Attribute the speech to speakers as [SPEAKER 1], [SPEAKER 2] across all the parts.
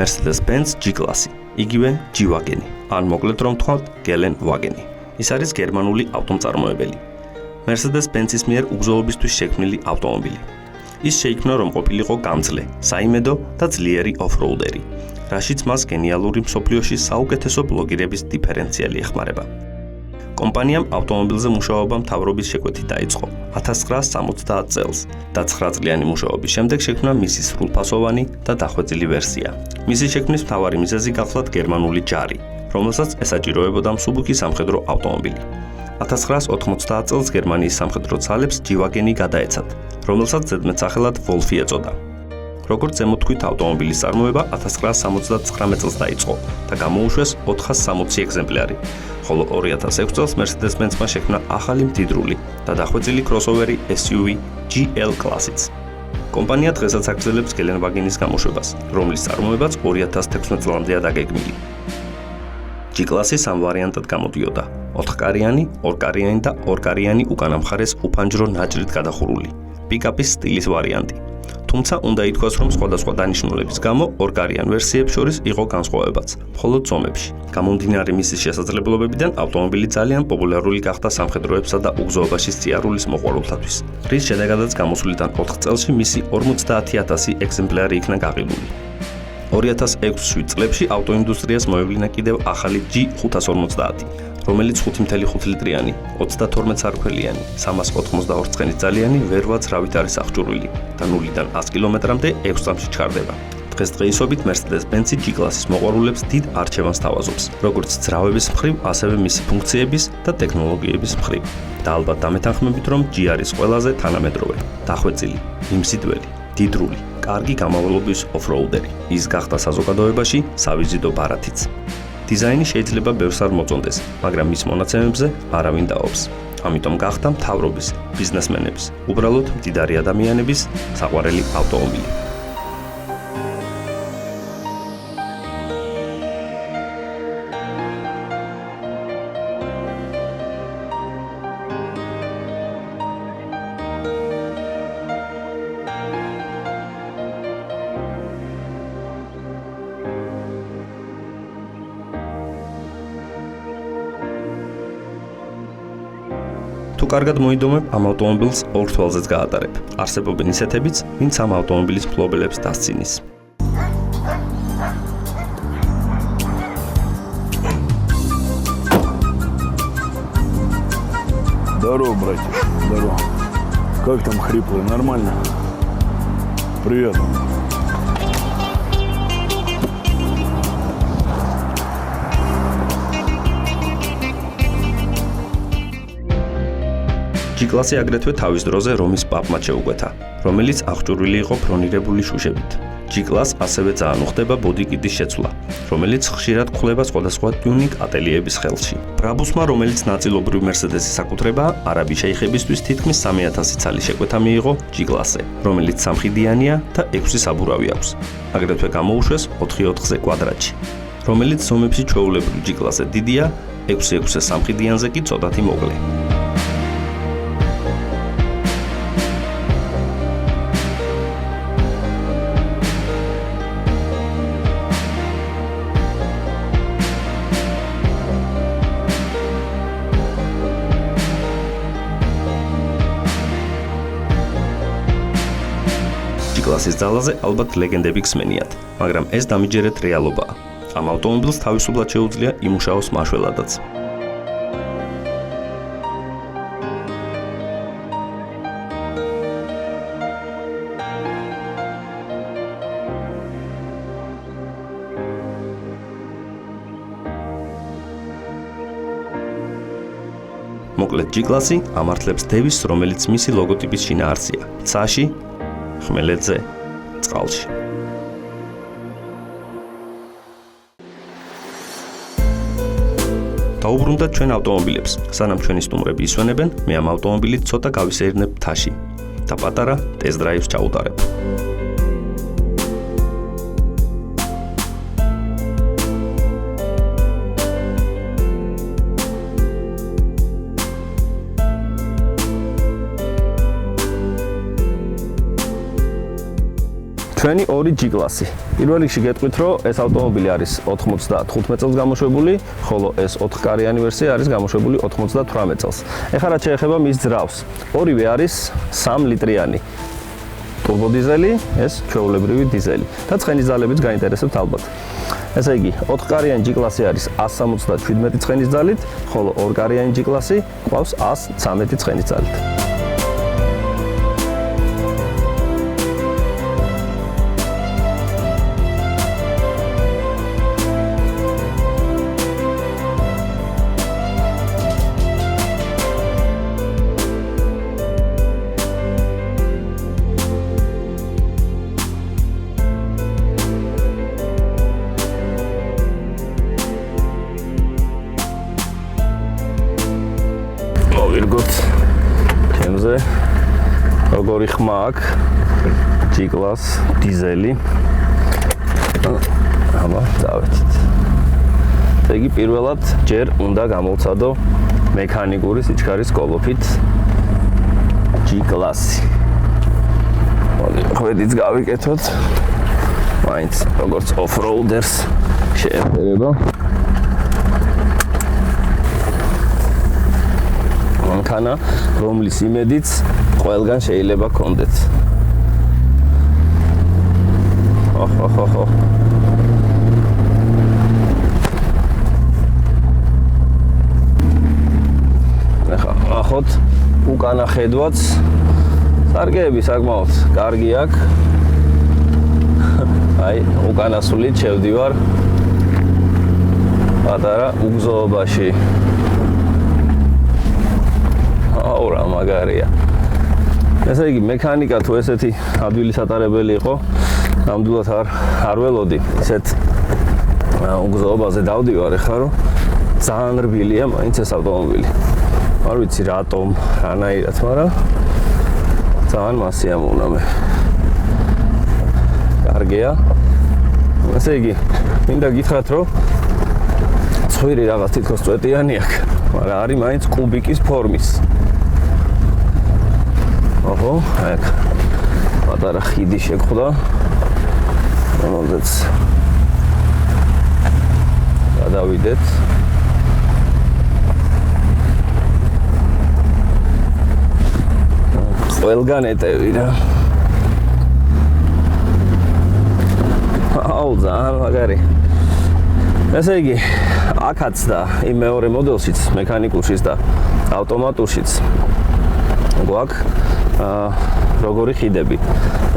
[SPEAKER 1] Mercedes-Benz G-კლასი, იგივე G-ვაგენი, ან მოკლედ რომ ვთქვათ, Gelände-ვაგენი. ის არის გერმანული ავტომწარმოებელი. Mercedes-Benz-ის მიერ უგზოობისთვის შექმნილი ავტომობილი. ის შეიქმნა რომ ყოფილიყო გამძლე, საიმედო და ძლიერი ოფროუდერი, რაშიც მას გენიალური მსოფლიოში საუკეთესო ბლოგირების დიფერენციალი ეხმარება. კომპანიამ ავტომობილზე მუშაობა მთავრობის შეკვეთით დაიწყო 1970 წელს და 9 წლიანი მუშაობის შემდეგ შექმნა მისი სრულფასოვანი და დახვეწილი ვერსია. მისი შექმნის მთავარი მიზეზი გახლავთ გერმანული ჯარი, რომელსაც ესაჭიროებოდა მსუბუქი სამხედრო ავტომობილი. 1990 წელს გერმანიის სამხედრო ძალებს G-ვაგენი გადაეცათ, რომელსაც ზედმეტსახელად Wolf-ი ეწოდა. როგორც ზემოთქვით, ავტომობილის წარმოება 1979 წელს დაიწყო და გამოუშვეს 460 ეგზემპლარი, ხოლო 2006 წელს Mercedes-Benz-მა შექმნა ახალი მდიდრული და დახვეწილი crossover SUV GL კლასიც. კომპანია დღესაც აგრძელებს Gelände-ვაგენის გამოშვებას, რომლის წარმოებაც 2016 წლამდეა დაგეგმილი. G-კლასი სამ ვარიანტად გამოდიოდა: 4-კარიანი, 2-კარიანი და 2-კარიანი უკანა მხარეს უფანჯრო ნაჭრით გადახურული, პიკაპის სტილის ვარიანტი. თუმცა უნდა ითქვას, რომ სხვადასხვა დანიშნულების გამო 2-კარიან ვერსიებს შორის იყო განსხვავებაც, მხოლოდ ზომებში. გამომდინარე მისის შესაძლებლობებიდან, ავტომობილი ძალიან პოპულარული გახდა სამხედროებსა და უგზოობაში სიარულის მოყვარულთათვის, რის შედეგადაც გამოსვლიდან 4 წელში მისი 50,000 ეგზემპლარი იქნა გაყიდული. 2006-7 წლებში ავტოინდუსტრიას მოევლინა კიდევ ახალი G550, რომელიც 5,5 ლიტრიანი, 32 სარქველიანი, 382 ცხენისძალიანი ვერვა ძრავით არის აღჭურვილი და 0-დან 100 კილომეტრამდე 6 წამში ჩქარდება. დღესდღეობით Mercedes-Benz G-კლასის მოყვარულებს დიდ არჩევანს თავაზობს, როგორც ძრავების მხრივ, ასევე მისი ფუნქციების და ტექნოლოგიების მხრივ. და ალბათ დამეთანხმებით, რომ G არის ყველაზე თანამედროვე, დახვეწილი, მიმზიდველი, დიდრული, კარგი გამავლობის ოფროუდერი. ის გახდა საზოგადოებაში სავიზიტო ბარათიც. დიზაინი შეიძლება ბევრს არ მოწონდეს, მაგრამ მის მონაცემებზე არავინ დაობს. ამიტომ გახდა მთავრობის, ბიზნესმენების, უბრალოდ მდიდარი ადამიანების საყვარელი ავტომობილი. თუ კარგად მოიდომებ, ამ ავტომობილს ორ თვალზეც გაატარებ. არსებობენ ისეთებიც, ვინც ამ ავტომობილის მფლობელებს დასცინის.
[SPEAKER 2] Здорово, братья, здорово. Как там хриплый, нормально? Привет.
[SPEAKER 1] G-კლასი აგრეთვე თავის დროზე რომის პაპმა შეუკვეთა, რომელიც აღჭურვილი იყო ბრონირებული შუშებით. G-კლასს ასევე ძალიან უხდება ბოდიკიდის შეცვლა, რომელიც ხშირად გვხვდება სხვადასხვა ტიუნინგ ატელიეების ხელში. ბრაბუსმა, რომელიც ნაწილობრივ Mercedes-ის საკუთრებაა, არაბი შეიხებისთვის თითქმის 3,000 ცალი შეკვეთა მიიღო G-კლასზე, რომელიც 3 ხიდიანია და 6 საბურავი აქვს. აგრეთვე გამოუშვეს 4x4 კვადრატში, რომელიც ზომებში ჩვეულებრივ G-კლასზე დიდია, 6x6 სამხიდიანზე კი ცოტათი მოკლე. G-კლასის ძალაზე ალბათ ლეგენდები გსმენიათ, მაგრამ ეს დამიჯერეთ რეალობაა. ამ ავტომობილს თავისუფლად შეუძლია იმუშაოს მაშველადაც. მოკლედ G-კლასი ამართლებს დევის, რომელიც მისი ლოგოტიპის შინაარსია. ცაში, ხმელეთზე, წყალში. დაუბრუნდათ ჩვენ ავტომობილებს. სანამ ჩვენი სტუმრები ისვენებენ, მე ამ ავტომობილით ცოტა გავისეირნებ მთაში და პატარა ტესტ-დრაივს ჩაუტარებ.
[SPEAKER 3] ჩვენი ორი G კლასი. პირველ რიგში გეტყვით, რომ ეს ავტომობილი არის 95 წელს გამოშვებული, ხოლო ეს 4-კარიანი ვერსია არის გამოშვებული 98 წელს. ეხლა რაც შეეხება მის ძრავს, ორივე არის 3 ლიტრიანი. ტურბოდიზელი, ეს ჩვეულებრივი დიზელი და ცხენის ძალებიც გაინტერესებთ ალბათ. ესე იგი, 4-კარიანი G კლასი არის 177 ცხენის ძალით, ხოლო 2-კარიანი G კლასი ყავს 113 ცხენის ძალით. ვირგოთ ჩემზე როგორი ხმა აქვს G კლას დიზელი. აბა დავეთით. ესე იგი პირველად ჯერ უნდა გამოვცადო მექანიკური სიჩქარის კოლოფით G კლასი. მოდი ხვედიც გავიკეთოთ. მაინც როგორც off-roaders შეეფერება. მანქანა, რომლის იმედიც ყველგან შეიძლება გქონდეთ. ოჰ. ახლა ახოთ უკანა ხედვაც სარკეები საკმაოდ კარგი აქვს. აი, უკანასულით შევდივარ პატარა უგზოობაში. აურა მაგარია. ესე იგი მექანიკა თუ ესეთი ადვილი სატარებელი იყო, ნამდვილად არ ველოდი ისეთ უგზოობაზე დავდივარ ახლა, რომ ძალიან რბილია მაინც ეს ავტომობილი. არ ვიცი რატომ, რანაირად, მაგრამ ძალიან მასიამოვნა მე. კარგია. ესე იგი, მინდა გითხრათ, რომ ცხვირი რაღაც თითქოს წვეტიანი აქვს, მაგრამ არის მაინც კუბიკის ფორმის. ოჰო, აქ პატარა ხიდი შეგხვდა. რომელზეც გადავიდეთ. ყველგან ეტევი რა. აუ, ძალიან მაგარი. ესე იგი, აქაც და იმ მეორე მოდელშიც, მექანიკურშიც და ავტომატურშიც გვაქვს როგორი ხიდები.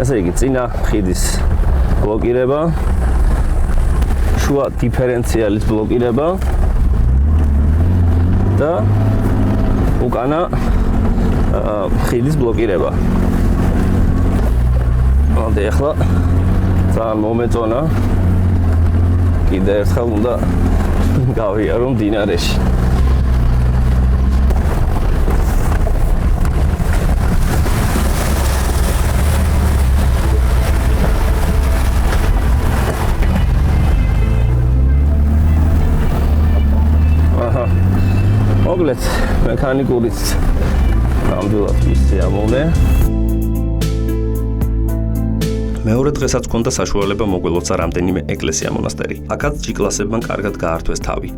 [SPEAKER 3] ესე იგი, წინა ხიდის ბლოკირება, შუა დიფერენციალის ბლოკირება და უკანა ხიდის ბლოკირება. მოდი ახლა ძალიან მომეწონა. კიდე ერთხელ უნდა გავიარო მდინარეში. მოკლედ მექანიკურიც ნამდვილად ისიამოვნე.
[SPEAKER 1] მეორე დღესაც ჰქონდა საშუალება მოგველოცა რამდენიმე ეკლესია მონასტერი. აქაც G კლასებმა კარგად გაართვეს თავი.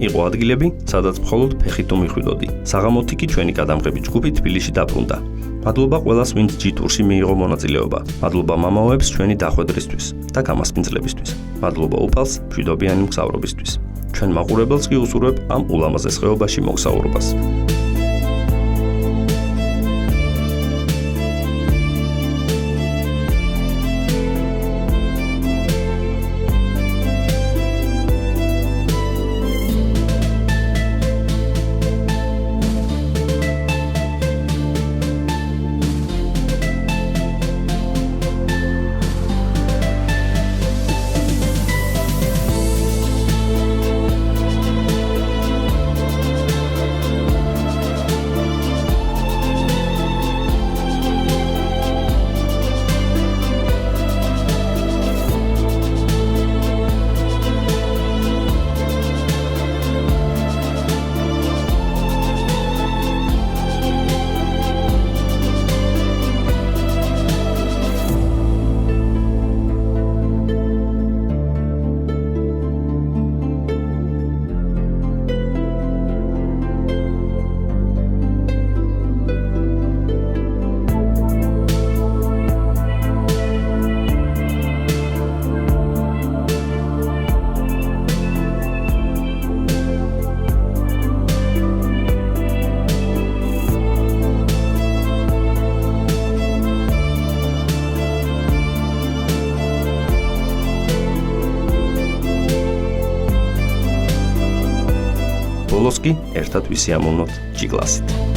[SPEAKER 1] იყო ადგილები, სადაც მხოლოდ ფეხით უმიხვიდოდი. საღამოთი კი ჩვენი გადამღები ჯგუფი თბილისში დაბრუნდა. მადლობა ყველას, ვინც G ტურში მიიღო მონაწილეობა. მადლობა მამაოებს ჩვენი დახვედრისთვის და გამასპინძლებისთვის. მადლობა უფალს მშვიდობიანი მგზავრობისთვის. ჩვენ მაყურებელს კი უსურვებ ამ ულამაზეს ხეობაში მოგზაურობას. ბოლოს კი ერთად ვისიამოვნოთ G-კლასით.